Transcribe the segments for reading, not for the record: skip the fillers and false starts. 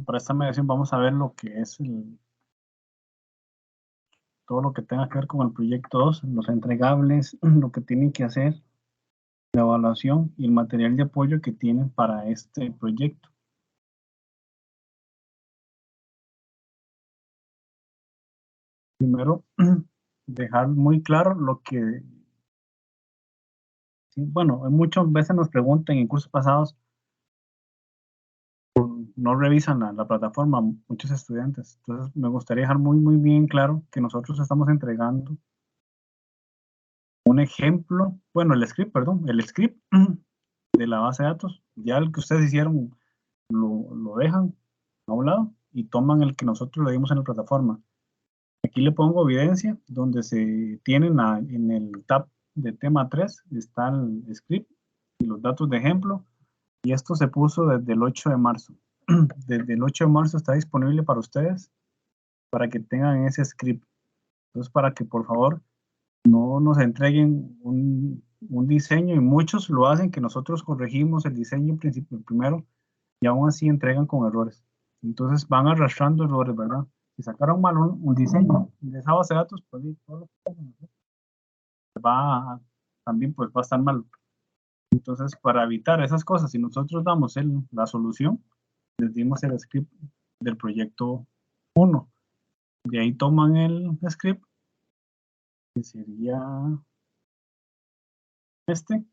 para esta mediación vamos a ver lo que es todo lo que tenga que ver con el proyecto 2, los entregables, lo que tienen que hacer, la evaluación y el material de apoyo que tienen para este proyecto. Primero, dejar muy claro lo que, sí, bueno, muchas veces nos preguntan en cursos pasados, no revisan la plataforma, muchos estudiantes. Entonces, me gustaría dejar muy bien claro que nosotros estamos entregando un ejemplo, bueno, el script, perdón, el script de la base de datos. Ya el que ustedes hicieron lo dejan a un lado y toman el que nosotros le dimos en la plataforma. Aquí le pongo evidencia donde se tienen en el tab de tema 3, está el script y los datos de ejemplo. Y esto se puso desde el 8 de marzo. Desde el 8 de marzo está disponible para ustedes, para que tengan ese script. Entonces, para que por favor no nos entreguen un diseño, y muchos lo hacen, que nosotros corregimos el diseño en principio, el primero, y aún así entregan con errores. Entonces van arrastrando errores, ¿verdad? Si sacaron mal un diseño de esa base de datos, pues todo lo que va también pues va a estar mal. Entonces, para evitar esas cosas, si nosotros damos la solución, les dimos el script del proyecto 1. De ahí toman el script, que sería este.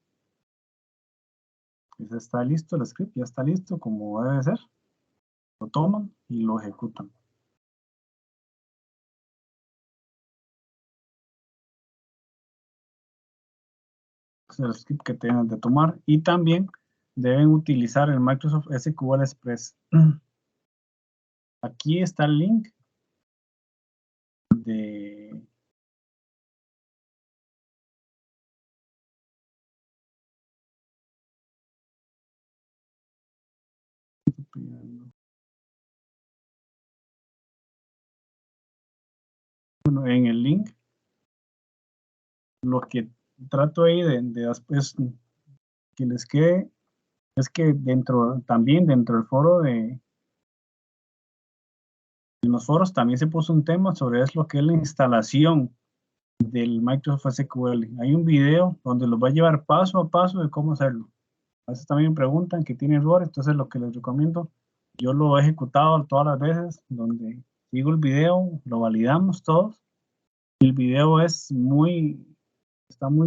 Ese está listo, el script ya está listo como debe ser. Lo toman y lo ejecutan. Es el script que tienen de tomar, y también deben utilizar el Microsoft SQL Express. Aquí está el link de bueno, en el link lo que trato ahí de después que les quede es que también dentro del foro en los foros también se puso un tema sobre lo que es la instalación del Microsoft SQL. Hay un video donde los va a llevar paso a paso de cómo hacerlo. A veces también me preguntan que tiene errores, entonces lo que les recomiendo, yo lo he ejecutado todas las veces, donde sigo el video, lo validamos todos. El video está muy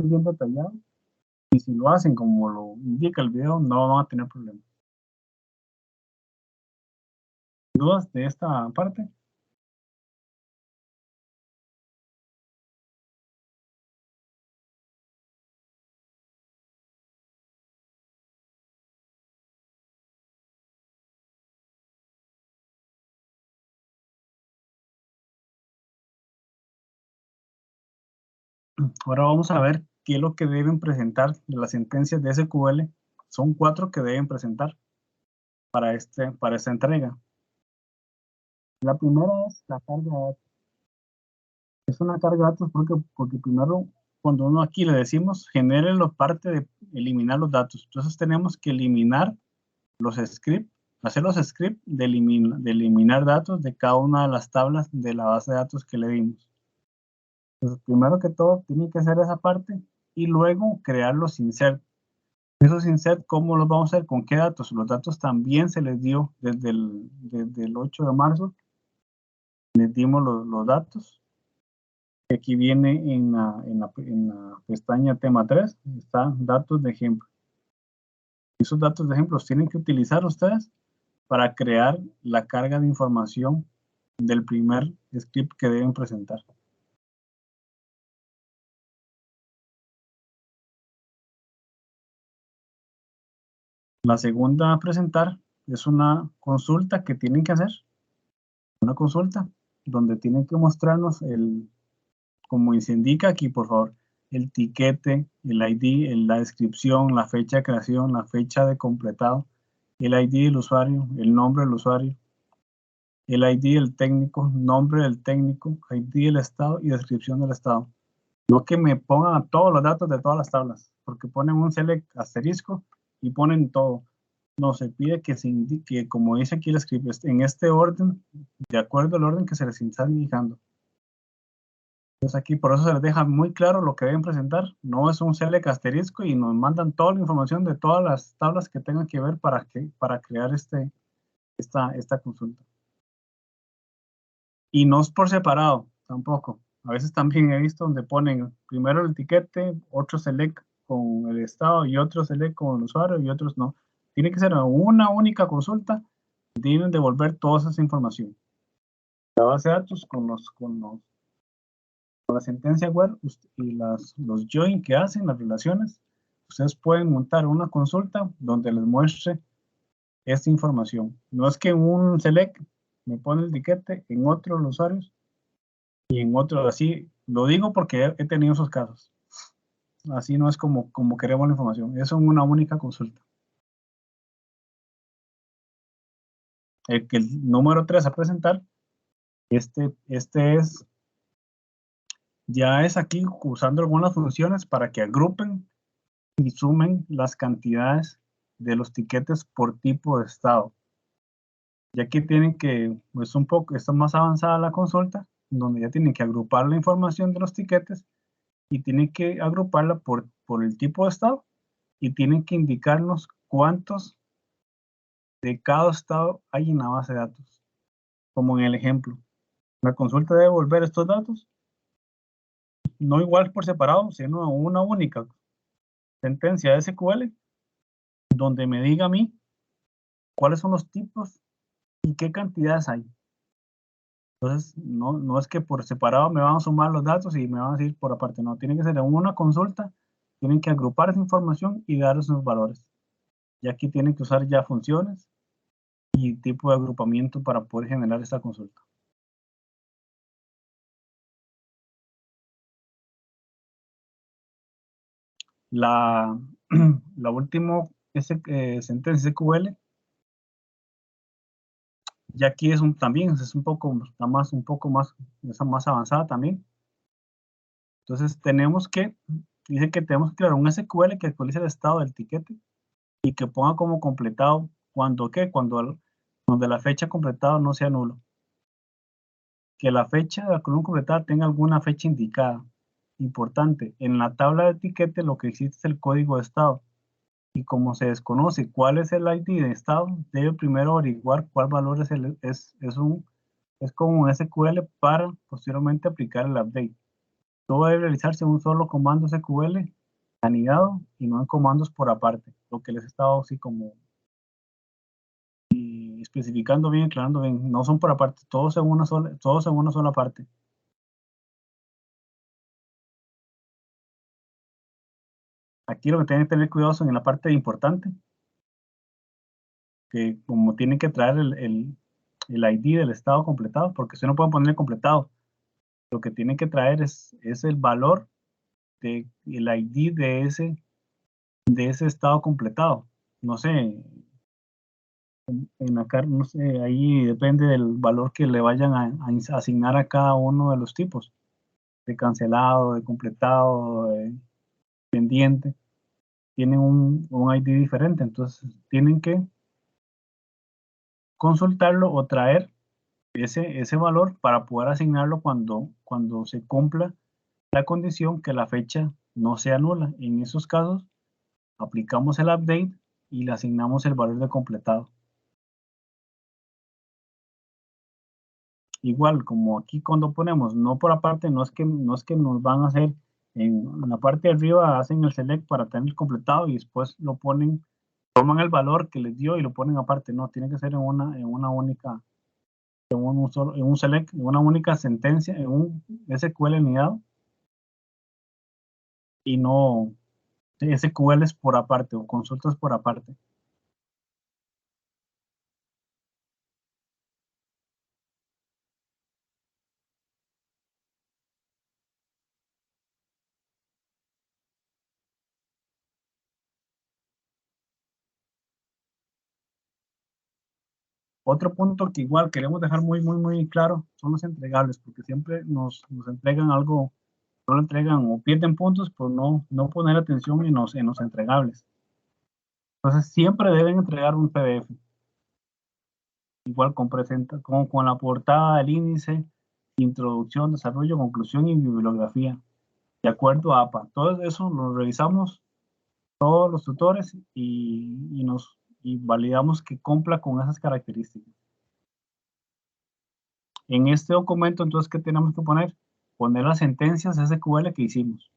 bien detallado, y si lo hacen como lo indica el video, no van a tener problemas. ¿Dudas de esta parte? Ahora vamos a ver qué es lo que deben presentar de las sentencias de SQL. Son 4 que deben presentar para esta entrega. La primera es la carga de datos. Es una carga de datos porque primero, cuando uno aquí le decimos, genere la parte de eliminar los datos. Entonces tenemos que eliminar los scripts, hacer los scripts de eliminar datos de cada una de las tablas de la base de datos que le dimos. Entonces, primero que todo, tiene que hacer esa parte y luego crear los inserts. Esos inserts, ¿cómo los vamos a hacer? ¿Con qué datos? Los datos también se les dio desde el 8 de marzo. Les dimos los datos. Aquí viene en la pestaña tema 3, están datos de ejemplo. Esos datos de ejemplo los tienen que utilizar ustedes para crear la carga de información del primer script que deben presentar. La segunda a presentar es una consulta que tienen que hacer, una consulta donde tienen que mostrarnos como se indica aquí, por favor, el tiquete, el ID, la descripción, la fecha de creación, la fecha de completado, el ID del usuario, el nombre del usuario, el ID del técnico, nombre del técnico, ID del estado y descripción del estado. No que me pongan todos los datos de todas las tablas, porque ponen un select asterisco y ponen todo. No, se pide que se indique, como dice aquí el script, en este orden, de acuerdo al orden que se les está indicando. Entonces aquí por eso se les deja muy claro lo que deben presentar. No es un select asterisco y nos mandan toda la información de todas las tablas que tengan que ver para crear esta consulta. Y no es por separado, tampoco. A veces también he visto donde ponen primero el etiquete, otro select con el estado y otro select con el usuario y otros no. Tiene que ser una única consulta, deben devolver toda esa información. La base de datos con la sentencia web y los join que hacen, las relaciones, ustedes pueden montar una consulta donde les muestre esta información. No es que en un select me pone el etiquete, en otro los usuarios y en otro así. Lo digo porque he tenido esos casos. Así no es como queremos la información. Eso es una única consulta. El número 3 a presentar, este es, ya es aquí usando algunas funciones para que agrupen y sumen las cantidades de los tiquetes por tipo de estado. Ya que tienen que, pues un poco, está más avanzada la consulta, donde ya tienen que agrupar la información de los tiquetes y tienen que agruparla por el tipo de estado y tienen que indicarnos cuántos de cada estado hay en la base de datos. Como en el ejemplo, la consulta debe devolver estos datos, no igual por separado, sino una única sentencia SQL, donde me diga a mí cuáles son los tipos y qué cantidades hay. Entonces, no es que por separado me van a sumar los datos y me van a decir por aparte, no, tiene que ser en una consulta, tienen que agrupar esa información y dar esos valores. Y aquí tienen que usar ya funciones y tipo de agrupamiento para poder generar esta consulta. La, la última sentencia SQL, ya aquí también es un poco, está más, un poco más, está más avanzada también. Entonces dice que tenemos que crear un SQL que actualice el estado del tiquete y que ponga como completado cuando la fecha completada no sea nulo. Que la fecha de la columna completada tenga alguna fecha indicada. Importante, en la tabla de etiquete lo que existe es el código de estado. Y como se desconoce cuál es el ID de estado, debe primero averiguar cuál valor es como un SQL para posteriormente aplicar el update. Todo debe realizarse en un solo comando SQL anidado y no en comandos por aparte, lo que les he estado así como especificando bien, aclarando bien, no son por aparte, todos en una sola parte. Aquí lo que tienen que tener cuidado son en la parte importante, que como tienen que traer el ID del estado completado, porque si no pueden poner completado, lo que tienen que traer es el valor del ID de ese estado completado. No sé, en acá, no sé, ahí depende del valor que le vayan a asignar a cada uno de los tipos, de cancelado, de completado, de pendiente, tienen un ID diferente, entonces tienen que consultarlo o traer ese valor para poder asignarlo cuando se cumpla la condición que la fecha no sea nula. En esos casos, aplicamos el update y le asignamos el valor de completado. Igual, como aquí cuando ponemos no por aparte, no es que nos van a hacer en la parte de arriba, hacen el select para tener completado y después lo ponen, toman el valor que les dio y lo ponen aparte. No, tiene que ser en una única, en un select, en una única sentencia, en un SQL anidado y no SQLs por aparte o consultas por aparte. Otro punto que igual queremos dejar muy, muy, muy claro son los entregables, porque siempre nos entregan algo, no lo entregan o pierden puntos por no poner atención en los entregables. Entonces siempre deben entregar un PDF. Igual con la portada, el índice, introducción, desarrollo, conclusión y bibliografía. De acuerdo a APA. Todo eso lo revisamos todos los tutores y validamos que cumpla con esas características. En este documento, entonces, ¿qué tenemos que poner? Poner las sentencias SQL que hicimos.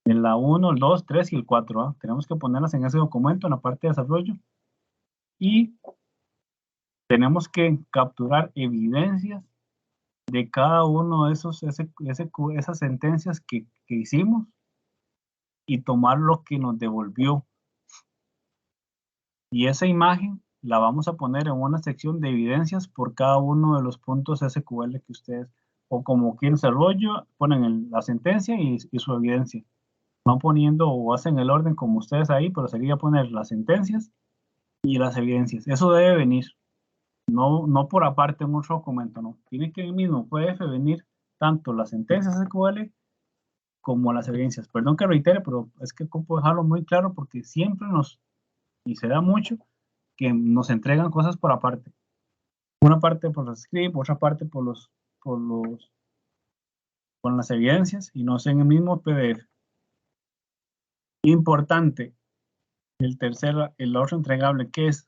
En la 1, el 2, 3 y el 4. ¿Ah? Tenemos que ponerlas en ese documento, en la parte de desarrollo. Y tenemos que capturar evidencias de cada uno de esas sentencias que hicimos y tomar lo que nos devolvió. Y esa imagen la vamos a poner en una sección de evidencias por cada uno de los puntos SQL que ustedes, o como quieren desarrollo, ponen la sentencia y su evidencia. Van poniendo o hacen el orden como ustedes ahí, pero sería poner las sentencias y las evidencias. Eso debe venir, no por aparte en otro documento, no. Tiene que el mismo PDF venir tanto las sentencias SQL como las evidencias. Perdón que reitere, pero es que puedo dejarlo muy claro porque siempre y se da mucho, que nos entregan cosas por aparte. Una parte por los scripts, otra parte con las evidencias y no sé en el mismo PDF. Importante, el otro entregable, que es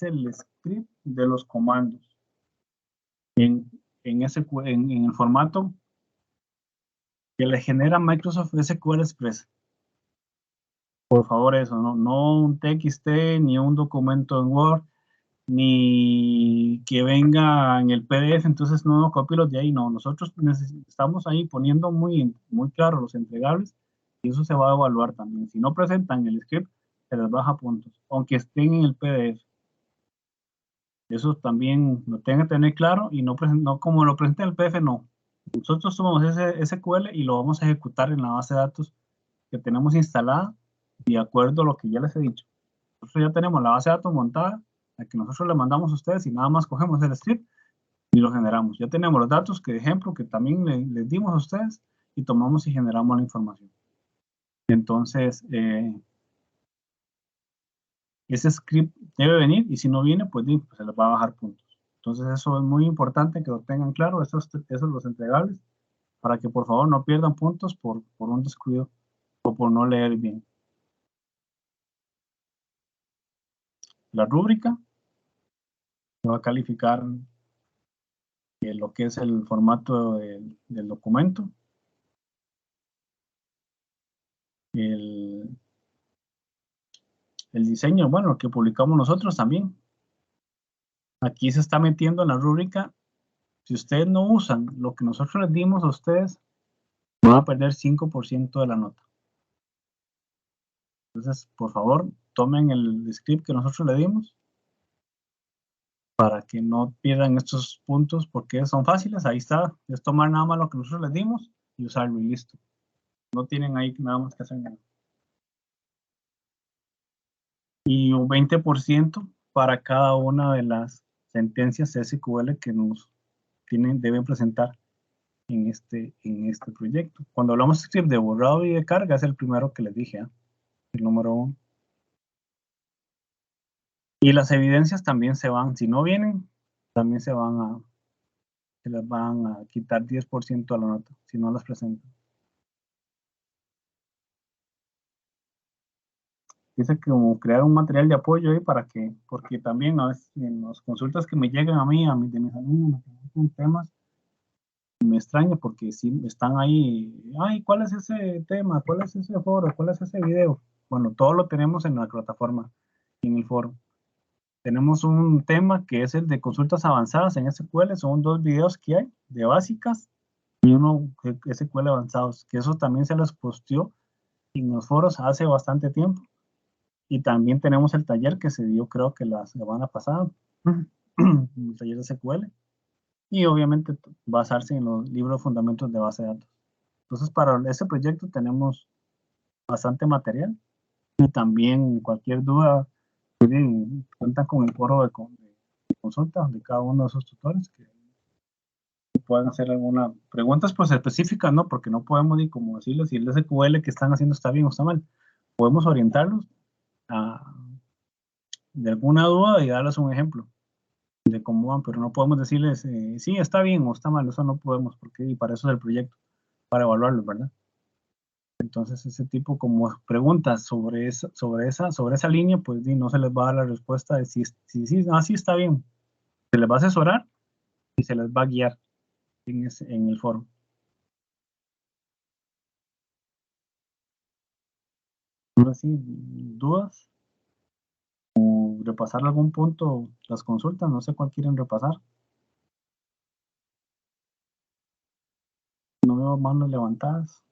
el script de los comandos. En el formato que le genera Microsoft SQL Express. Por favor, eso, no un TXT ni un documento en Word, ni que venga en el PDF, entonces no copio de ahí, no. Nosotros estamos ahí poniendo muy claro los entregables y eso se va a evaluar también. Si no presentan el script, se les baja puntos, aunque estén en el PDF. Eso también lo tienen que tener claro y no como lo presenta el PDF, no. Nosotros tomamos ese SQL y lo vamos a ejecutar en la base de datos que tenemos instalada de acuerdo a lo que ya les he dicho. Nosotros ya tenemos la base de datos montada, la que nosotros le mandamos a ustedes y nada más cogemos el script y lo generamos. Ya tenemos los datos que, de ejemplo, que también les dimos a ustedes y tomamos y generamos la información. Entonces, ese script debe venir y si no viene, pues se les va a bajar puntos. Entonces, eso es muy importante que lo tengan claro, esos los entregables, para que por favor no pierdan puntos por un descuido o por no leer bien. La rúbrica va a calificar lo que es el formato del documento, el diseño, bueno, lo que publicamos nosotros también. Aquí se está metiendo en la rúbrica. Si ustedes no usan lo que nosotros les dimos a ustedes, van a perder 5% de la nota. Entonces, por favor, tomen el script que nosotros le dimos para que no pierdan estos puntos porque son fáciles. Ahí está, es tomar nada más lo que nosotros les dimos y usarlo y listo. No tienen ahí nada más que hacer nada. Y un 20% para cada una de las sentencias SQL que nos deben presentar en este proyecto. Cuando hablamos de script de borrado y de carga, es el primero que les dije, el número 1. Y las evidencias también se van, si no vienen, también se les van a quitar 10% a la nota, si no las presentan. Dice que como crear un material de apoyo ahí porque también a veces en las consultas que me llegan a mí de mis alumnos, me temas, me extraña porque si están ahí, ay, ¿cuál es ese tema? ¿Cuál es ese foro? ¿Cuál es ese video? Bueno, todo lo tenemos en la plataforma, en el foro. Tenemos un tema que es el de consultas avanzadas en SQL, son 2 videos que hay de básicas y uno de SQL avanzados, que eso también se los posteó en los foros hace bastante tiempo. Y también tenemos el taller que se dio creo que la semana pasada, el taller de SQL. Y obviamente basarse en los libros fundamentos de base de datos. Entonces, para ese proyecto tenemos bastante material y también cualquier duda, cuentan con el foro de consulta de cada uno de esos tutores que puedan hacer alguna preguntas pues específicas, ¿no? Porque no podemos ni como decirles si el SQL que están haciendo está bien o está mal. Podemos orientarlos de alguna duda y darles un ejemplo de cómo van, pero no podemos decirles, sí, está bien o está mal, eso no podemos, porque y para eso es el proyecto, para evaluarlo, ¿verdad? Entonces, ese tipo como preguntas sobre esa línea, pues no se les va a dar la respuesta de si así está bien. Se les va a asesorar y se les va a guiar en el foro. Ahora sí, dudas, o repasar algún punto, las consultas, no sé cuál quieren repasar. No veo manos levantadas.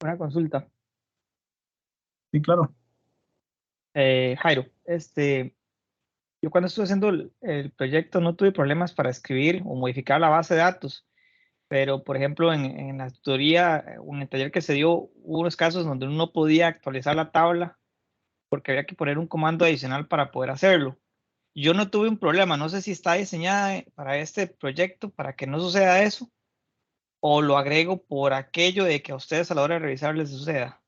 Una consulta. Sí, claro. Jairo, yo cuando estuve haciendo el proyecto no tuve problemas para escribir o modificar la base de datos, pero por ejemplo en la tutoría o en el taller que se dio hubo unos casos donde uno no podía actualizar la tabla porque había que poner un comando adicional para poder hacerlo. Yo no tuve un problema, no sé si está diseñada para este proyecto para que no suceda eso o lo agrego por aquello de que a ustedes a la hora de revisar les suceda.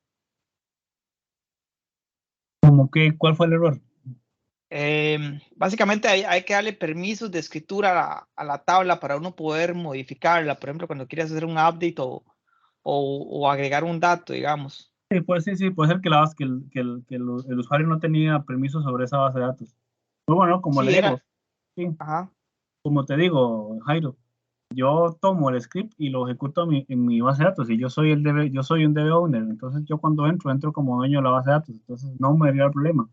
Como que, ¿cuál fue el error? Básicamente hay que darle permisos de escritura a la tabla para uno poder modificarla, por ejemplo, cuando quieres hacer un update o agregar un dato, digamos. Sí, puede ser que, el usuario no tenía permiso sobre esa base de datos. Pues bueno, como le Sí, digo, era, sí, ajá, como te digo, Jairo, yo tomo el script y lo ejecuto en mi base de datos y yo soy un DB owner, entonces yo cuando entro como dueño de la base de datos, entonces no me haría el problema.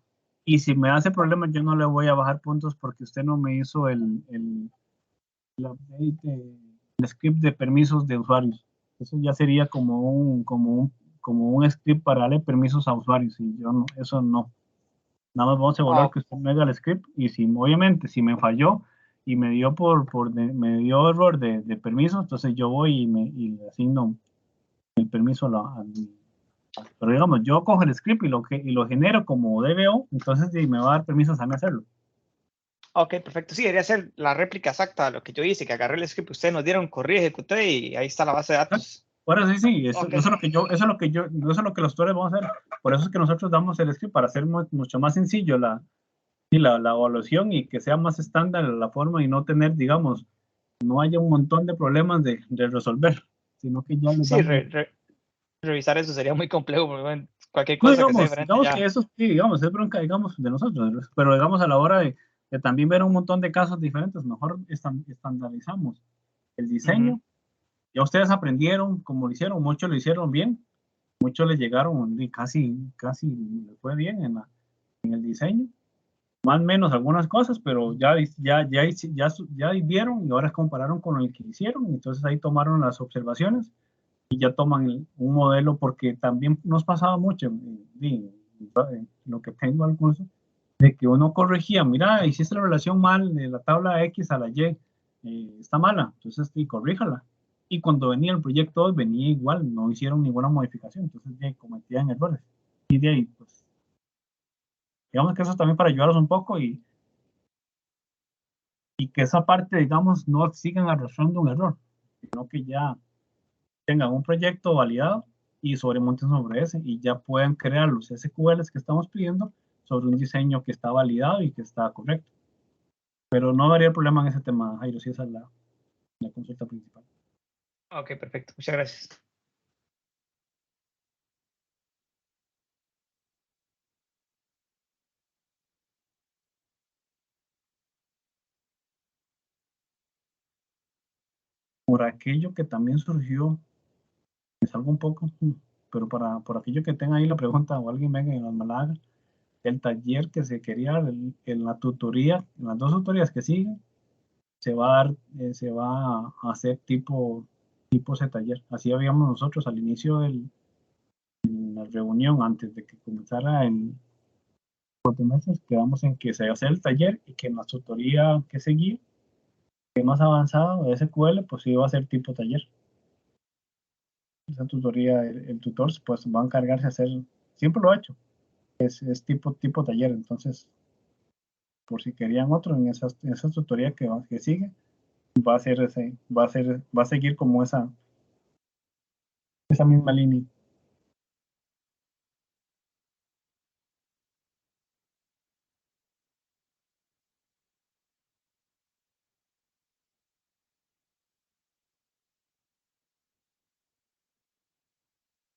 Y si me hace problema, yo no le voy a bajar puntos porque usted no me hizo el update el script de permisos de usuarios. Eso ya sería como un script para darle permisos a usuarios y yo no, eso no. Nada más vamos a evaluar oh, que usted me haga el script y si obviamente si me falló y me dio me dio error de permiso, entonces yo voy y le asigno el permiso pero digamos, yo cojo el script y lo genero como DBO, entonces sí, me va a dar permisos a mí hacerlo. ok, perfecto. Sí, debería ser la réplica exacta de lo que yo hice, que agarré el script que ustedes nos dieron, corrí, ejecuté y ahí está la base de ¿Ah? datos. Ahora sí, Ok, eso es lo que los tutores vamos a hacer. Por eso es que nosotros damos el script para hacer mucho más sencillo la evaluación y que sea más estándar la forma y no tener, digamos, no haya un montón de problemas de resolver, sino que ya les sí, damos. revisar eso sería muy complejo, porque bueno, cualquier No, cosa que sea diferente digamos que ya. eso sí, digamos, es bronca, digamos, de nosotros, pero digamos a la hora de también ver un montón de casos diferentes, mejor estandarizamos el Ujú. diseño. Ya ustedes aprendieron cómo lo hicieron, muchos lo hicieron bien, muchos les llegaron y casi les fue bien en el diseño, más o menos algunas cosas, pero ya vieron y ahora compararon con el que hicieron, entonces ahí tomaron las observaciones y ya toman un modelo, porque también nos pasaba mucho, lo que tengo al curso, de que uno corregía, mira, hiciste la relación mal de la tabla X a la Y, está mala, entonces sí, corríjala. Y cuando venía el proyecto 2 venía igual, no hicieron ninguna modificación, entonces cometían errores. Y de ahí, pues, digamos que eso también para ayudarlos un poco y que esa parte, digamos, no sigan arrastrando un error, sino que ya tengan un proyecto validado y sobremonten sobre ese y ya puedan crear los SQLs que estamos pidiendo sobre un diseño que está validado y que está correcto. Pero no habría problema en ese tema, Jairo, si esa es la consulta principal. Ok, perfecto. Muchas gracias. Por aquello que también surgió, me salgo un poco, pero por aquello que tenga ahí la pregunta o alguien venga y nos me la haga, el taller que se quería en la tutoría, en las dos tutorías que siguen, se va a hacer tipo ese taller. Así habíamos nosotros al inicio la reunión, antes de que comenzara cuatrimestres quedamos en que se hace el taller y que en la tutoría que seguía, que es más avanzado de SQL, pues iba a ser tipo taller. Esa tutoría, el tutor pues va a encargarse de hacer, siempre lo ha hecho, es tipo taller. Entonces, por si querían otro en esa tutoría que sigue, va a ser va a seguir como esa misma línea.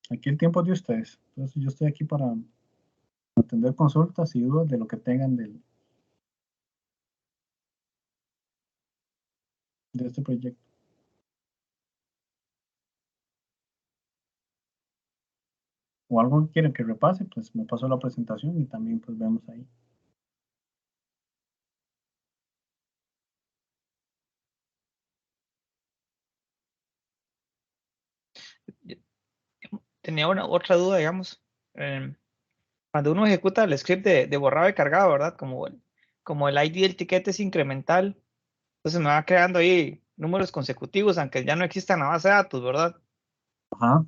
Aquí el tiempo es de ustedes. Entonces yo estoy aquí para atender consultas y dudas de lo que tengan de este proyecto. O algo que quieren que repase, pues me paso la presentación y también pues vemos ahí. Tenía otra duda, digamos. Cuando uno ejecuta el script de borrado y cargado, ¿verdad? Como el ID del ticket es incremental, entonces me va creando ahí números consecutivos, aunque ya no exista en la base de datos, ¿verdad? Ajá.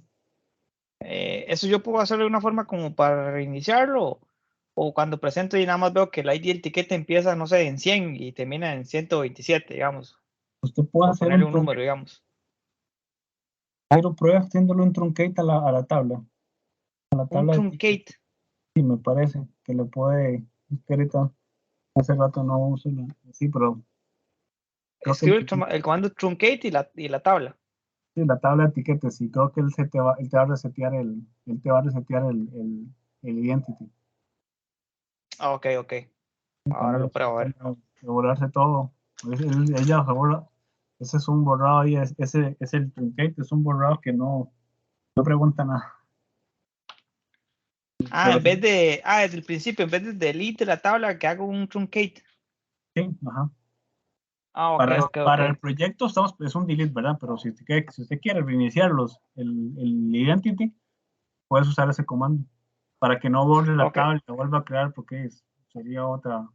Eso yo puedo hacerlo de una forma como para reiniciarlo, o cuando presento y nada más veo que el ID del ticket empieza, no sé, en 100 y termina en 127, digamos, Usted puede por hacer ponerle un un número, truncate. digamos. Jairo, prueba haciéndole un truncate a la tabla. A la Un tabla de tickets. truncate. Sí, me parece que le puede. Es que ahorita, hace rato no uso la. Sí, pero creo que Escribe el comando truncate y la tabla. sí, la tabla de etiquetas, sí, creo que él te va a resetear el identity. Ah, ok, ok. En Ahora cambio, lo estoy pruebo a ver. tratando de borrarse todo. Ella borra. Ese es un borrado y ese es el truncate, es un borrado que no pregunta nada. Ah, Pero en vez de, desde el principio, en vez de delete la tabla, que hago un truncate. sí, ajá. Ah, ok, ok, ok. Para el proyecto es un delete, ¿verdad? Pero si usted quiere reiniciar el identity, puedes usar ese comando para que no borre la Ok. tabla y la vuelva a crear porque sería otra.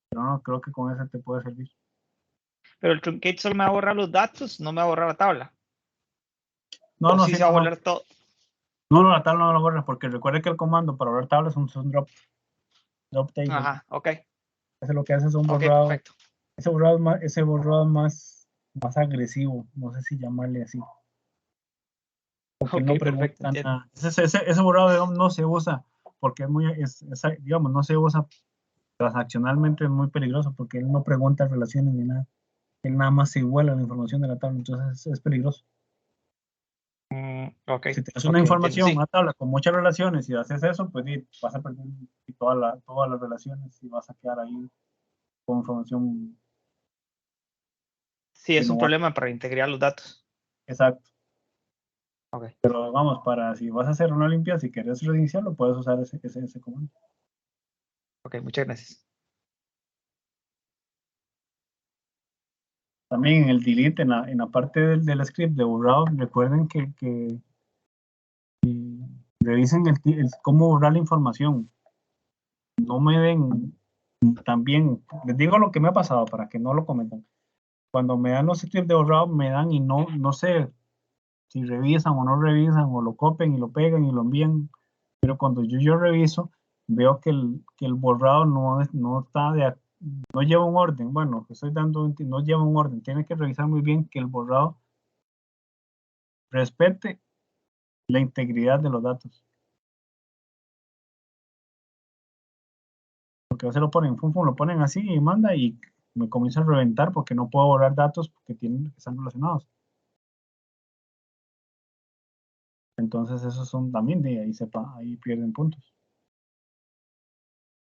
Pero no, creo que con ese te puede servir. Pero el truncate solo me va a borrar los datos, no me va a borrar la tabla. No, O no, sí sí, se va a no. borrar todo. No, la tabla no la borra porque recuerde que el comando para borrar tablas es un drop table. Ajá, ok. Eso lo que hace es un Ok, borrado. perfecto. Ese borrado más agresivo, no sé si llamarle así, porque él Ok, no perfecto, pregunta entiendo. nada. Ese borrado, digamos, no se usa porque digamos, no se usa transaccionalmente, es muy peligroso porque él no pregunta relaciones ni nada. Él nada más se iguala la información de la tabla, entonces es peligroso. Ok, Si tienes una ok, entiendo, información, una sí. tabla con muchas relaciones y haces eso, pues vas a perder todas las relaciones y vas a quedar ahí con información Sí, que es un no va. problema para integrar los datos. Exacto. Ok, Pero vamos, si vas a hacer una limpieza, si quieres reiniciarlo, puedes usar ese comando. ok, muchas gracias. También en el delete, en la parte del script de borrado, recuerden que revisen cómo borrar la información. No me den también, les digo lo que me ha pasado para que no lo comenten. Cuando me dan los scripts de borrado, me dan y no sé si revisan o no revisan, o lo copian y lo pegan y lo envían. Pero cuando yo reviso, veo que el borrado no está no lleva un orden. Bueno, estoy dando, no lleva un orden. Tiene que revisar muy bien que el borrado respete la integridad de los datos. Porque a veces lo ponen, lo ponen así y manda y me comienza a reventar porque no puedo borrar datos que están relacionados. Entonces esos son también de ahí ahí pierden puntos.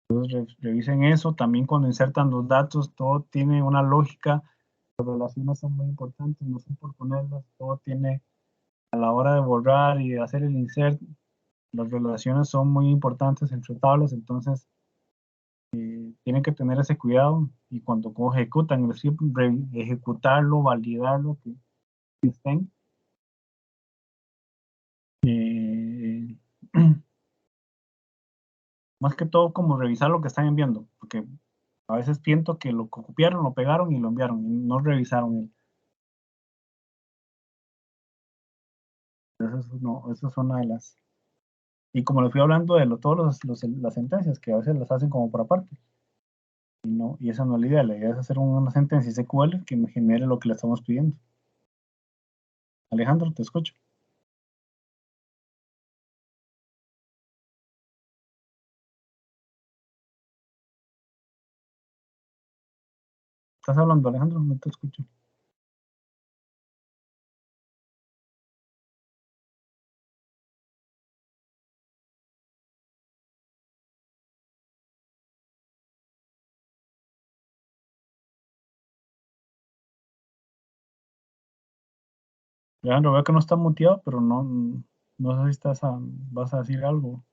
Entonces revisen eso, también cuando insertan los datos, todo tiene una lógica, las relaciones son muy importantes, no son por ponerlas, todo tiene, a la hora de borrar y de hacer el insert, las relaciones son muy importantes entre tablas, entonces tienen que tener ese cuidado y cuando ejecutan el script, ejecutarlo, validarlo, que estén. Eh, más que todo como revisar lo que están enviando, porque a veces siento que lo copiaron, lo pegaron y lo enviaron, y no revisaron. Eso es una de las... Y como les fui hablando de todas las sentencias, que a veces las hacen como por aparte. Y esa no es la idea es hacer una sentencia SQL que me genere lo que le estamos pidiendo. Alejandro, te escucho. ¿Estás hablando, Alejandro? No te escucho. Alejandro, veo que no está muteado, pero no sé si vas a decir algo.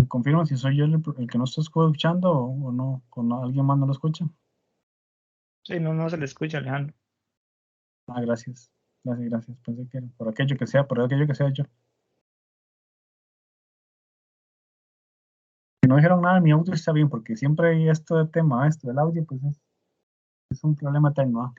¿Me confirma si soy yo el que no está escuchando o no? ¿Con alguien más no lo escucha? Sí, no se le escucha, Alejandro. Ah, gracias. Gracias. Pensé que era por aquello que sea yo. Si no dijeron nada, mi audio está bien, porque siempre hay esto de tema, esto del audio, pues es un problema eterno. ¿Ah?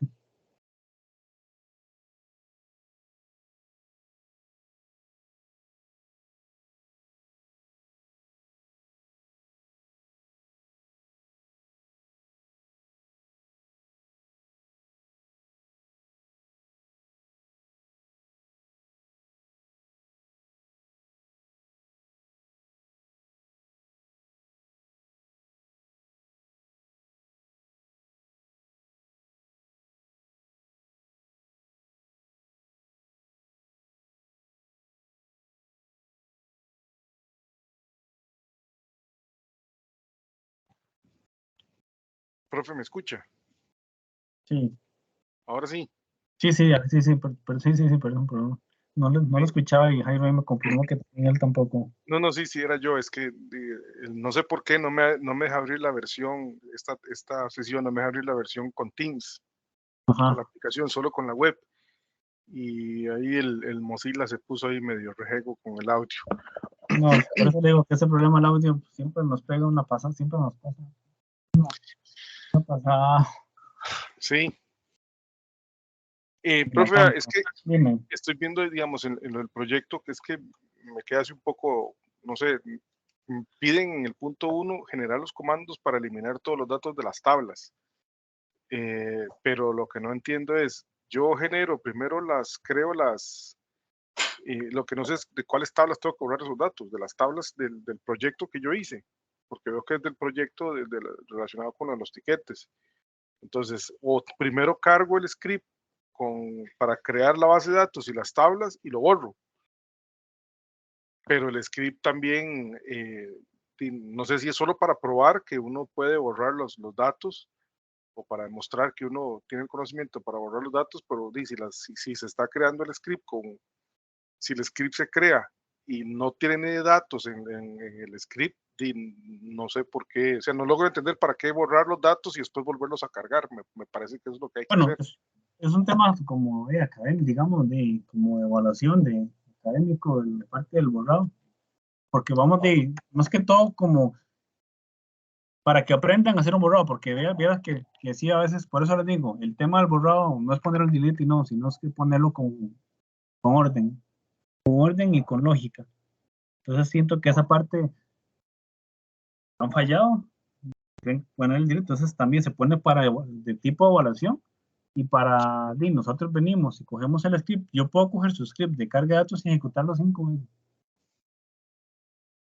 Profe, ¿me escucha? Sí. Ahora sí. Sí, perdón. No lo escuchaba y Jairo me confirmó que también él tampoco. No, sí, era yo. Es que no sé por qué no me deja abrir la versión, esta sesión no me deja abrir la versión con Teams, con la aplicación, solo con la web. Y ahí el Mozilla se puso ahí medio rejego con el audio. No, por eso le digo que ese problema del audio siempre nos pega una pasada, siempre nos pasa una pasada. Sí. Profe, es que estoy viendo, digamos, en el proyecto, que es que me queda así un poco, no sé, piden en el punto 1 generar los comandos para eliminar todos los datos de las tablas. Pero lo que no entiendo es, yo genero primero creo lo que no sé es de cuáles tablas tengo que borrar esos datos, de las tablas del proyecto que yo hice, porque veo que es del proyecto relacionado con los tiquetes. Entonces, o primero cargo el script para crear la base de datos y las tablas y lo borro. Pero el script también, no sé si es solo para probar que uno puede borrar los datos o para demostrar que uno tiene el conocimiento para borrar los datos, pero si se está creando el script, si el script se crea y no tiene datos en el script, no sé por qué, o sea, no logro entender para qué borrar los datos y después volverlos a cargar. Me parece que eso es lo que hay que hacer. Es un tema como de académico, digamos, como de evaluación de académico de parte del borrado, porque vamos más que todo como para que aprendan a hacer un borrado, porque veas que sí, a veces, por eso les digo, el tema del borrado no es poner el delete y no, sino es que ponerlo con orden y con lógica. Entonces siento que esa parte han fallado. Bueno, el delete, entonces también se pone de tipo de evaluación y nosotros venimos y cogemos el script. Yo puedo coger su script de carga de datos y ejecutarlo 5 veces.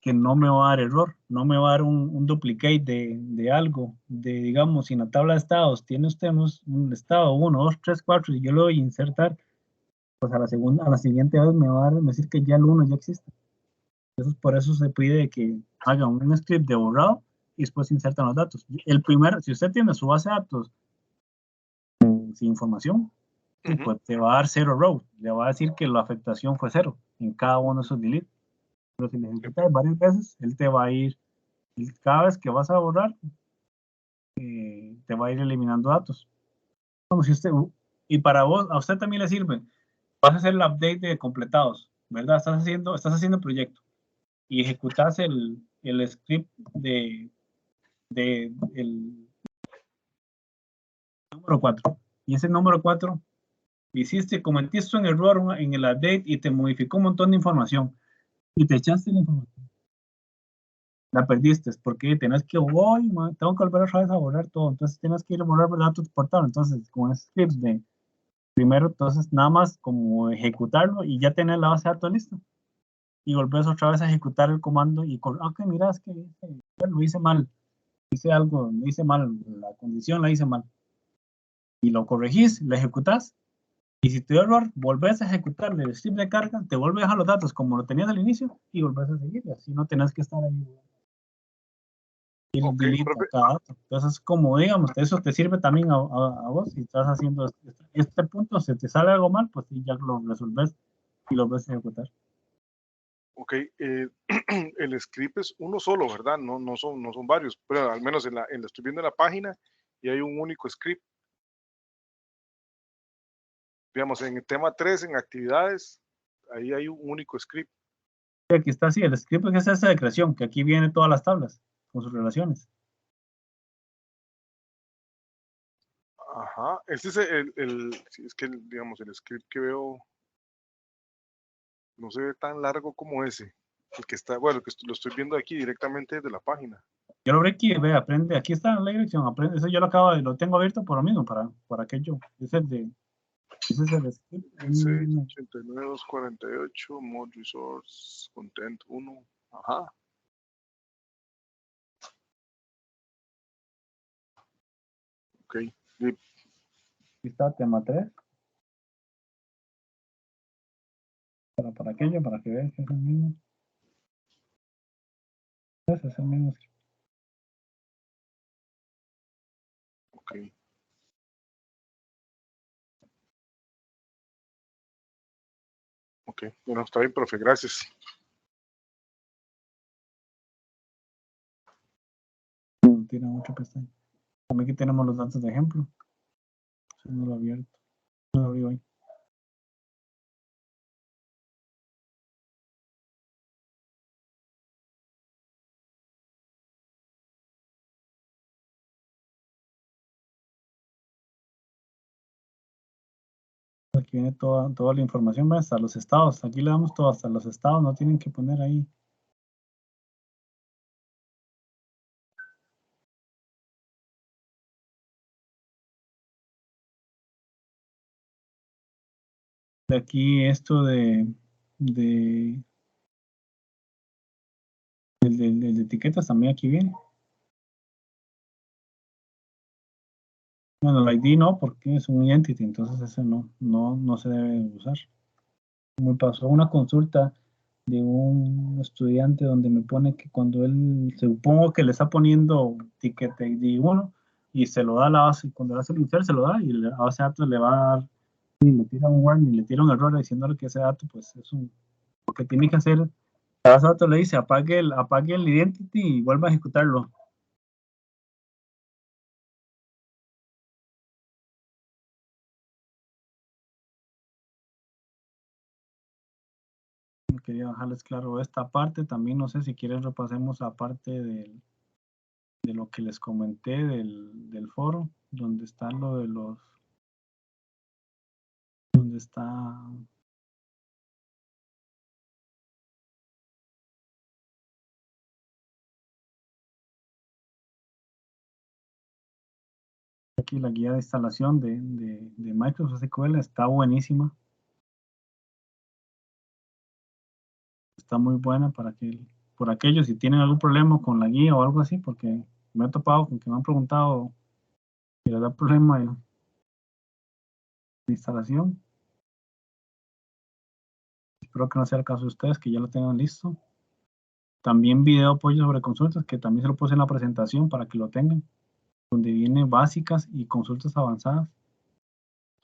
Que no me va a dar error, no me va a dar un duplicate de algo, digamos, si en la tabla de estados tiene usted un estado 1, 2, 3, 4 y yo lo voy a insertar, pues a la siguiente vez me va a decir que ya el 1 ya existe. Entonces por eso se pide que haga un script de borrado y después insertan los datos. Si usted tiene su base de datos sin información, pues te va a dar 0 row, le va a decir que la afectación fue 0 en cada uno de esos delete. Pero si le ejecutas varias veces, él te va a ir, y cada vez que vas a borrar, te va a ir eliminando datos. Como si usted, Y para vos, a usted también le sirve. Vas a hacer el update de completados, ¿verdad? Estás haciendo el proyecto y ejecutas el script el número 4. Y ese número 4 cometiste un error en el update y te modificó un montón de información y te echaste la información. La perdiste porque tenés que, tengo que volver otra vez a borrar todo. Entonces tienes que ir a borrar datos portables. Entonces, con scripts de primero, entonces nada más como ejecutarlo y ya tener la base de datos lista. Y volvés otra vez a ejecutar el comando y, ok, mira, es que lo hice mal. Hice algo, lo hice mal, la condición la hice mal. Y lo corregís, lo ejecutás. Y si te dio error, volvés a ejecutarle el script de carga, te vuelve a dejar los datos como lo tenías al inicio y volvés a seguir. Y así no tenés que estar ahí. Y Ok, delete profe. cada dato. Entonces, como digamos, eso te sirve también a vos. Si estás haciendo este punto, si te sale algo mal, pues sí, ya lo resolves y lo ves a ejecutar. Ok, el script es uno solo, ¿verdad? No son varios, pero al menos estoy viendo en la página y hay un único script. Digamos, en el tema 3, en actividades, ahí hay un único script. Y aquí está, sí, el script es esa de creación, que aquí viene todas las tablas con sus relaciones. Ajá, este es sí, es que, digamos, el script que veo no se ve tan largo como ese. El que está, bueno, que lo estoy viendo aquí directamente desde la página. Yo lo abrí aquí, ve, aprende, aquí está la dirección, aprende, eso yo lo tengo abierto por lo mismo, para que yo, ese es el script. 689.248, mod resource, content 1, ajá. Ok, Aquí está tema 3. Para aquello, para que veas que es el mismo. Ese es el mismo script. ok. Ok, bueno, está bien, profe, gracias. No tiene mucho pestaña. También aquí tenemos los datos de ejemplo. Eso no lo he abierto. No lo abrí hoy. Aquí viene toda la información, hasta los estados. Aquí le damos todo, hasta los estados, no tienen que poner ahí. De aquí esto el de etiquetas también aquí viene. Bueno, el ID no, porque es un entity, entonces ese no se debe usar. Me pasó una consulta de un estudiante donde me pone que cuando él, supongo que le está poniendo ticket ID 1 y se lo da a la base, cuando le hace el insert se lo da y la base de datos le va a dar, y le tira un warning, le tira un error diciéndole que ese dato pues es lo que tiene que hacer, la base de datos le dice apague el identity y vuelva a ejecutarlo. Quería dejarles claro esta parte, también no sé si quieren repasemos la parte de lo que les comenté del foro, donde está lo de donde está aquí la guía de instalación de Microsoft SQL, está buenísima. Está muy buena por aquellos si tienen algún problema con la guía o algo así, porque me he topado con que me han preguntado si les da problema de instalación. Espero que no sea el caso de ustedes, que ya lo tengan listo. También video apoyo sobre consultas, que también se lo puse en la presentación para que lo tengan, donde vienen básicas y consultas avanzadas.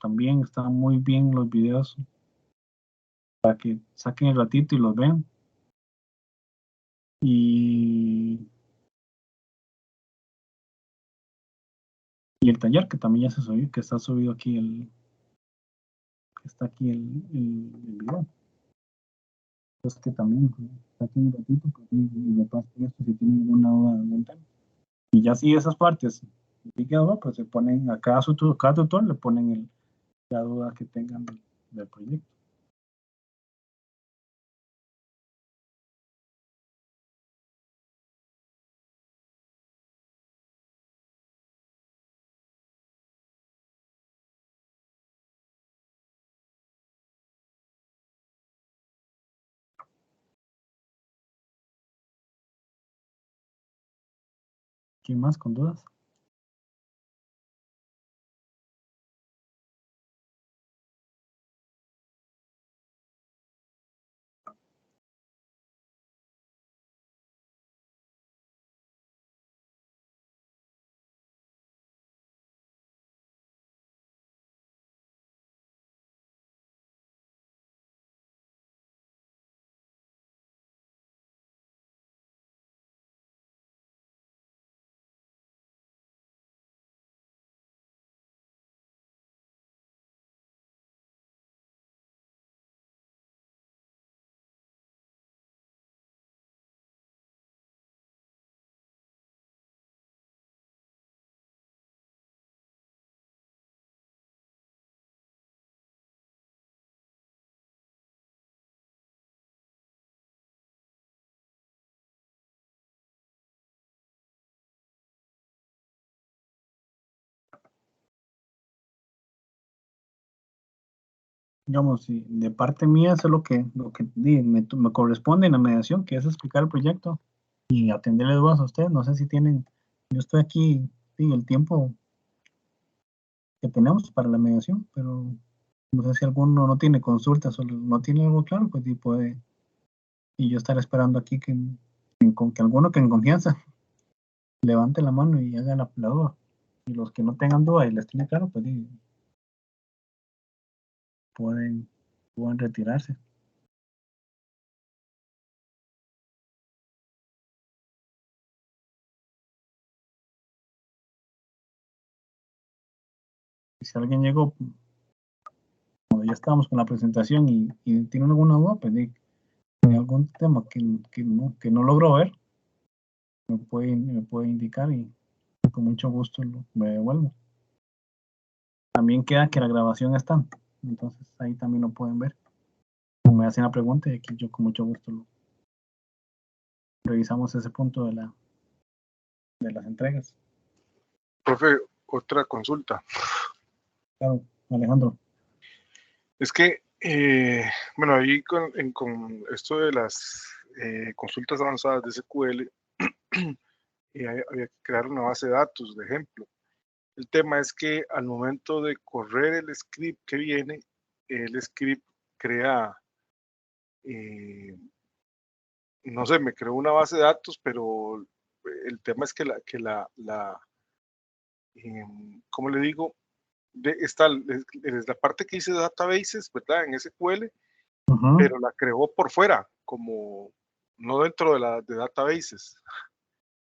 También están muy bien los videos para que saquen el ratito y los vean. Y el taller que también ya se subió, que está subido aquí que está aquí el video. Pues que también está aquí un ratito y me pasan esto si tienen alguna duda de algún tema. Y ya si esas partes si quedó, pues se ponen a cada tutor le ponen la duda que tengan del proyecto. ¿Quién más con dudas? Digamos, si de parte mía eso es lo que me corresponde en la mediación, que es explicar el proyecto y atenderle dudas a ustedes. No sé si tienen, yo estoy aquí en el tiempo que tenemos para la mediación, pero no sé si alguno no tiene consultas o no tiene algo claro, pues puede, y yo estar esperando aquí que alguno que en confianza levante la mano y haga la duda. Y los que no tengan duda y les tiene claro, pues pueden retirarse. Y si alguien llegó cuando ya estábamos con la presentación y tiene alguna duda, pues tiene algún tema que no logró ver, me puede indicar y con mucho gusto me devuelvo. También queda que la grabación está, entonces ahí también lo pueden ver. Me hacen la pregunta y aquí yo con mucho gusto revisamos ese punto de las entregas. Profe, otra consulta. Claro, Alejandro. Es que, bueno, ahí con esto de las consultas avanzadas de SQL, había que crear una base de datos, de ejemplo. El tema es que al momento de correr el script que viene, el script crea, no sé, me creó una base de datos, pero el tema es que ¿cómo le digo? Está la parte que dice databases, ¿verdad? En SQL, pero la creó por fuera, como no dentro de databases.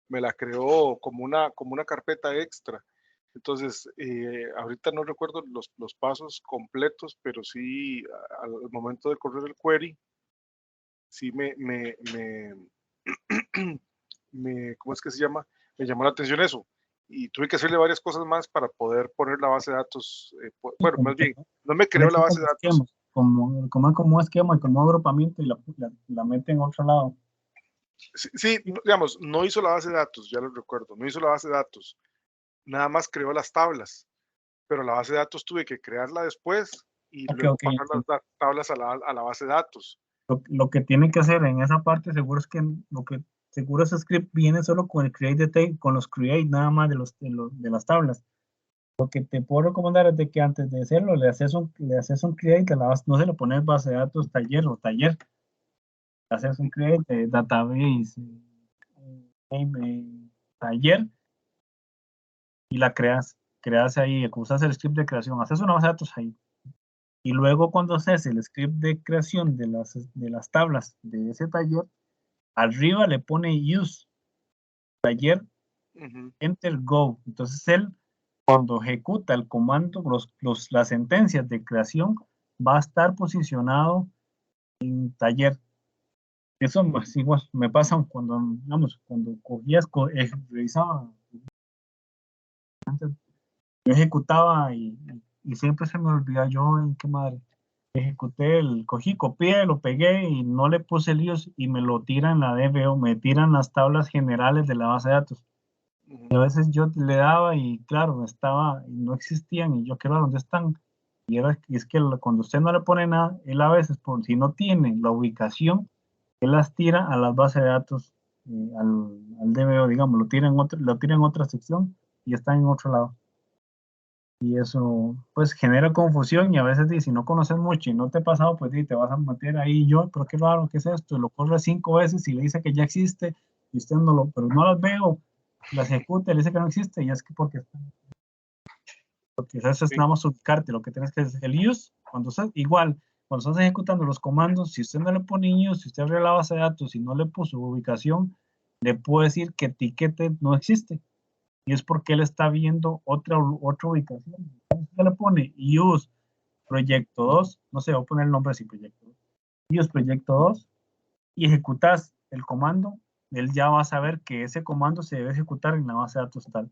Me la creó como una carpeta extra. Entonces, ahorita no recuerdo los pasos completos, pero sí al momento de correr el query, sí ¿cómo es que se llama? Me llamó la atención eso. Y tuve que hacerle varias cosas más para poder poner la base de datos. Bueno, más bien, no me creó la base de datos. Como esquema y como agrupamiento y la mete en otro lado. Sí, digamos, no hizo la base de datos, ya lo recuerdo, no hizo la base de datos. Nada más creó las tablas, pero la base de datos tuve que crearla después y luego pasar las tablas a la base de datos. Lo que tiene que hacer en esa parte seguro es que seguro ese script viene solo con el create detail, con los create nada más de las tablas. Lo que te puedo recomendar es de que antes de hacerlo le haces un create, no se le pones base de datos taller o taller. Haces un create database taller y la creas ahí, usas el script de creación, haces una base de datos ahí. Y luego cuando haces el script de creación de las tablas de ese taller, arriba le pone use taller enter go. Entonces él cuando ejecuta el comando, las sentencias de creación, va a estar posicionado en taller. Eso más igual me pasa cuando, digamos, cuando revisaba, yo ejecutaba y siempre se me olvidaba yo, qué madre, cogí, copié, lo pegué y no le puse líos y me lo tiran la DBO, me tiran las tablas generales de la base de datos. Y a veces yo le daba y claro, no existían y yo, claro, ¿dónde están? Y es que cuando usted no le pone nada, él a veces, si no tiene la ubicación, él las tira a las bases de datos, al DBO, digamos, lo tira en otra sección y está en otro lado. Y eso, pues, genera confusión y a veces, si no conoces mucho y no te ha pasado, pues, te vas a meter ahí yo, pero qué raro, ¿qué es esto? Lo corre 5 veces y le dice que ya existe y usted pero no las veo, las ejecuta y le dice que no existe y es que porque eso es nada más ubicarte, lo que tienes que hacer el use, cuando estás ejecutando los comandos, si usted no le pone use, si usted abre la base de datos y no le puso ubicación, le puede decir que etiquete no existe. Y es porque él está viendo otra ubicación. Entonces le pone use proyecto 2, no sé, voy a poner el nombre así, proyecto 2. Use proyecto 2 y ejecutas el comando, él ya va a saber que ese comando se debe ejecutar en la base de datos tal.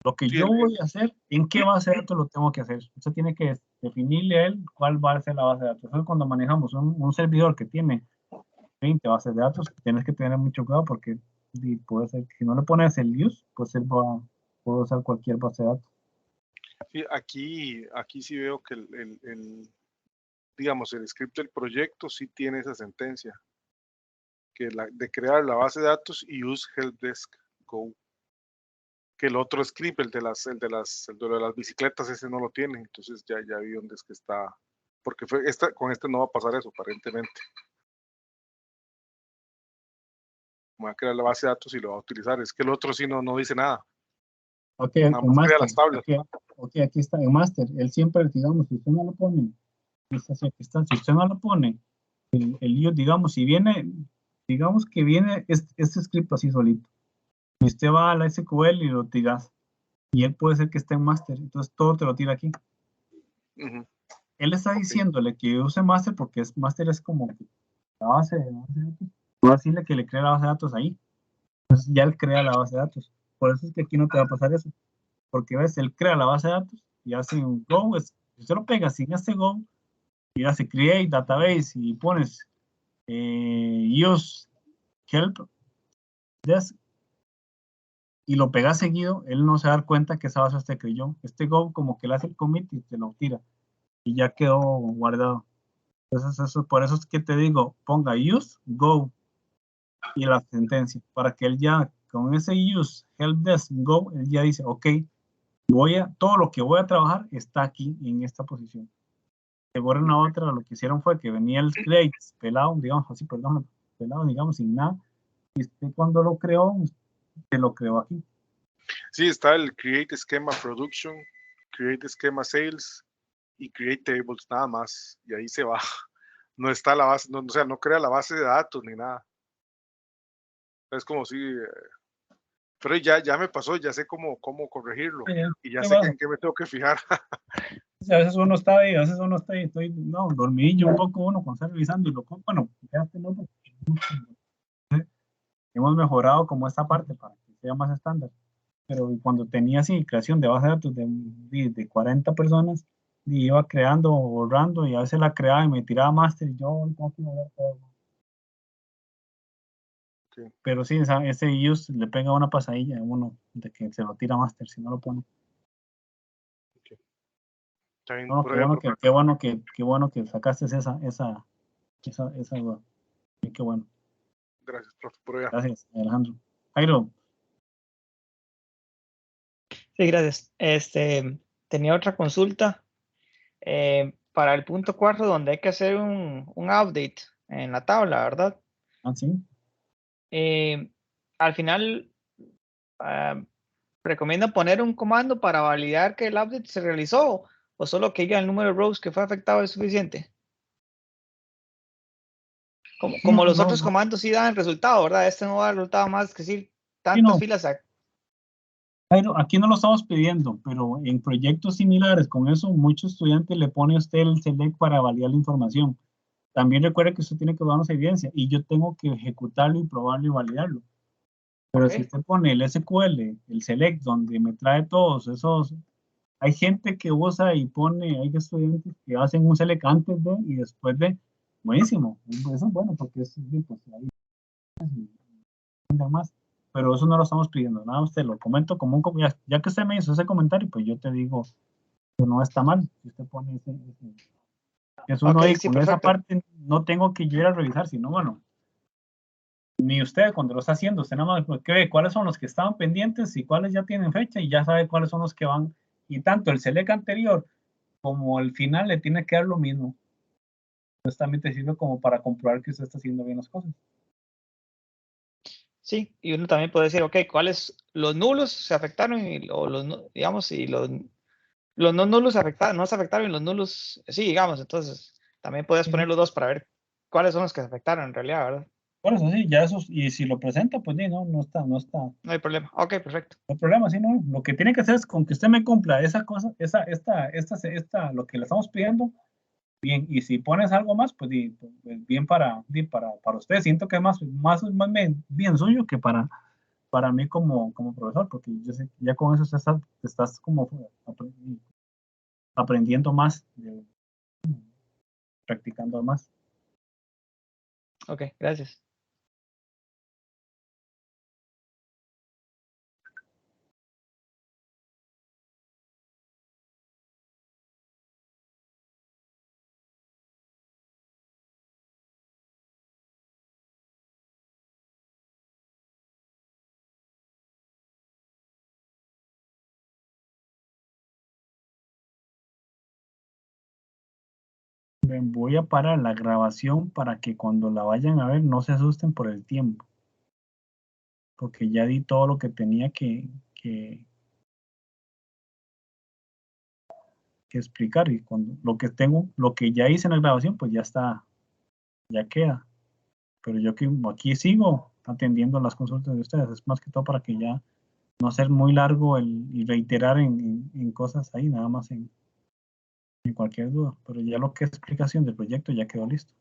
Lo que yo voy a hacer, ¿en qué base de datos lo tengo que hacer? Usted tiene que definirle a él cuál va a ser la base de datos. Entonces, cuando manejamos un servidor que tiene 20 bases de datos, tienes que tener mucho cuidado porque puede ser que si no le pones el use, pues él puede usar cualquier base de datos. Sí, aquí sí veo que digamos, el script del proyecto sí tiene esa sentencia, que de crear la base de datos y use helpdesk go. Que el otro script, el de las bicicletas, ese no lo tiene, entonces ya vi dónde es que está, porque con este no va a pasar eso, aparentemente. Voy a crear la base de datos y lo va a utilizar, es que el otro sí no dice nada. Ok, en master, aquí está, en master, él siempre, digamos, si usted no lo pone, si usted no lo pone, el digamos, si viene, digamos que viene este script así solito, y usted va a la SQL y lo tiras, y él puede ser que esté en master, entonces todo te lo tira aquí. Él está diciéndole que use master porque master es como la base de datos, no decirle que le crea la base de datos ahí, entonces ya él crea la base de datos, por eso es que aquí no te va a pasar eso. Porque ves, él crea la base de datos y hace un Go, si usted lo pega sin este Go y hace create database y pones use help desk y lo pega seguido, él no se va a dar cuenta que esa base usted creyó. Este Go como que le hace el commit y te lo tira y ya quedó guardado. Entonces por eso es que te digo, ponga use Go y la sentencia para que él ya con ese use help desk Go, él ya dice, ok, todo lo que voy a trabajar está aquí en esta posición. De una otra, lo que hicieron fue que venía el create pelado, digamos así, perdón, pelado, digamos, sin nada, y usted cuando lo creó, se lo creó aquí. Sí, está el create schema production, create schema sales y create tables, nada más, y ahí se va. No está la base, o sea, no crea la base de datos ni nada. Es como si, pero ya me pasó, ya sé cómo corregirlo, y ya sé en qué me tengo que fijar. A veces uno está ahí, dormidillo un poco uno cuando está revisando y bueno, fíjate, no, hemos mejorado como esta parte para que sea más estándar, pero cuando tenía así creación de base de datos de 40 personas, y iba creando, borrando, y a veces la creaba y me tiraba máster, y yo tengo que mover todo. Okay. Pero sí, ese use le pega una pasadilla a uno de que se lo tira máster si no lo pone. Okay. No, qué bueno que sacaste esa duda. Qué bueno. Gracias, profe, por allá. Gracias, Alejandro. Jairo. Sí, gracias. Tenía otra consulta para el punto 4 donde hay que hacer un update en la tabla, ¿verdad? Ah, sí. Al final, ¿recomienda poner un comando para validar que el update se realizó o solo que diga el número de rows que fue afectado es suficiente? Como los otros comandos sí dan resultado, ¿verdad? Este no da resultado más que decir tantas filas. Aquí no lo estamos pidiendo, pero en proyectos similares con eso, muchos estudiantes le pone a usted el select para validar la información. También recuerde que usted tiene que darnos evidencia y yo tengo que ejecutarlo y probarlo y validarlo. Pero si usted pone el SQL, el select, donde me trae todos esos, hay gente que usa y pone, hay estudiantes que hacen un select antes de y después de, buenísimo, eso es bueno porque es, pues, ahí más, pero eso no lo estamos pidiendo, nada, usted lo comento como un, ya que usted me hizo ese comentario, pues yo te digo que no está mal, si usted pone ese eso no hay, sí, con esa parte no tengo que yo ir a revisar, sino bueno, ni usted cuando lo está haciendo, usted nada más que ve cuáles son los que estaban pendientes y cuáles ya tienen fecha y ya sabe cuáles son los que van, y tanto el select anterior como el final le tiene que dar lo mismo. Entonces también te sirve como para comprobar que usted está haciendo bien las cosas. Sí, y uno también puede decir, ok, ¿cuáles los nulos se afectaron o los, digamos, y los no nulos afectaron, no se afectaron y los nulos, sí, digamos, entonces también puedes poner los dos para ver cuáles son los que se afectaron en realidad, ¿verdad? Por eso sí, ya eso, y si lo presenta, pues no está. No hay problema, ok, perfecto. No hay problema, sí, no. Lo que tiene que hacer es con que usted me cumpla esa cosa, lo que le estamos pidiendo, bien, y si pones algo más, pues bien para usted. Siento que es más bien suyo que para mí como profesor, porque yo sé, ya con eso estás como aprendiendo más, practicando más. Ok, gracias. Voy a parar la grabación para que cuando la vayan a ver no se asusten por el tiempo. Porque ya di todo lo que tenía que explicar y cuando lo que ya hice en la grabación, pues ya está, ya queda. Pero yo que aquí sigo atendiendo las consultas de ustedes, es más que todo para que ya no ser muy largo y reiterar en cosas ahí, nada más en cualquier duda. Pero ya lo que es explicación del proyecto ya quedó listo.